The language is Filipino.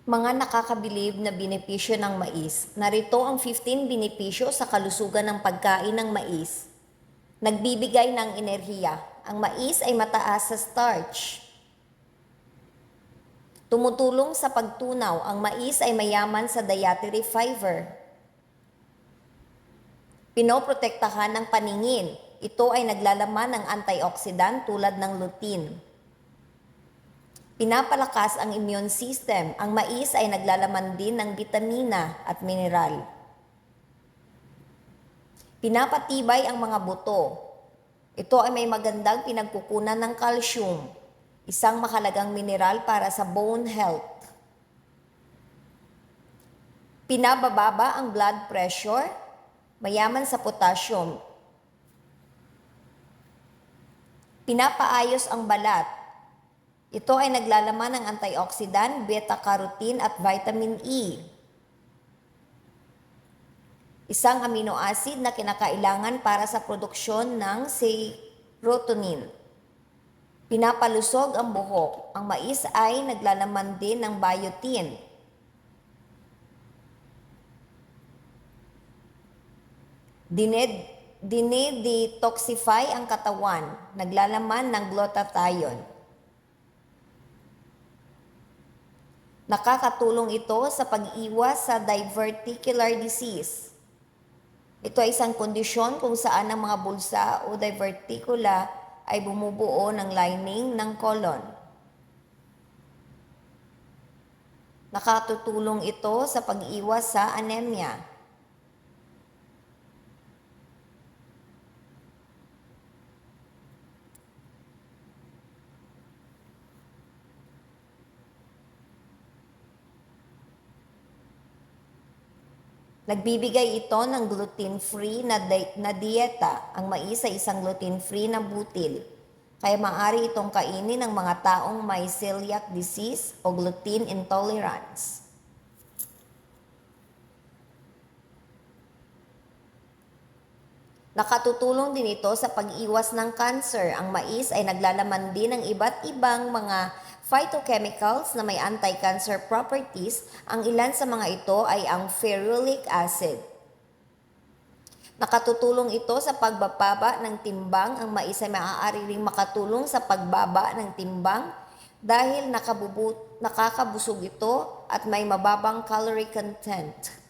Mga nakakabilib na benepisyo ng mais. Narito ang 15 benepisyo sa kalusugan ng pagkain ng mais. Nagbibigay ng enerhiya. Ang mais ay mataas sa starch. Tumutulong sa pagtunaw. Ang mais ay mayaman sa dietary fiber. Pinoprotektahan ng paningin. Ito ay naglalaman ng antioxidant tulad ng lutein. Pinapalakas ang immune system. Ang mais ay naglalaman din ng bitamina at mineral. Pinapatibay ang mga buto. Ito ay may magandang pinagkukunan ng calcium, isang mahalagang mineral para sa bone health. Pinabababa ang blood pressure, mayaman sa potassium. Pinapaayos ang balat. Ito ay naglalaman ng antioxidant, beta-carotene at vitamin E. Isang amino acid na kinakailangan para sa produksyon ng serotonin. Pinapalusog ang buhok. Ang mais ay naglalaman din ng biotin. Dinedetoxify ang katawan. Naglalaman ng glutathione. Nakakatulong ito sa pag-iwas sa diverticular disease. Ito ay isang kondisyon kung saan ang mga bulsa o diverticula ay bumubuo ng lining ng colon. Nakatutulong ito sa pag-iwas sa anemia. Nagbibigay ito ng gluten-free na dieta. Ang mais ay isang gluten-free na butil. Kaya maaari itong kainin ng mga taong may celiac disease o gluten intolerance. Nakatutulong din ito sa pag-iwas ng cancer. Ang mais ay naglalaman din ng iba't ibang mga phytochemicals na may anti-cancer properties. Ang ilan sa mga ito ay ang ferulic acid. Nakatutulong ito sa pagbababa ng timbang. Ang mais ay maaari ring makatulong sa pagbaba ng timbang dahil nakakabusog ito at may mababang calorie content.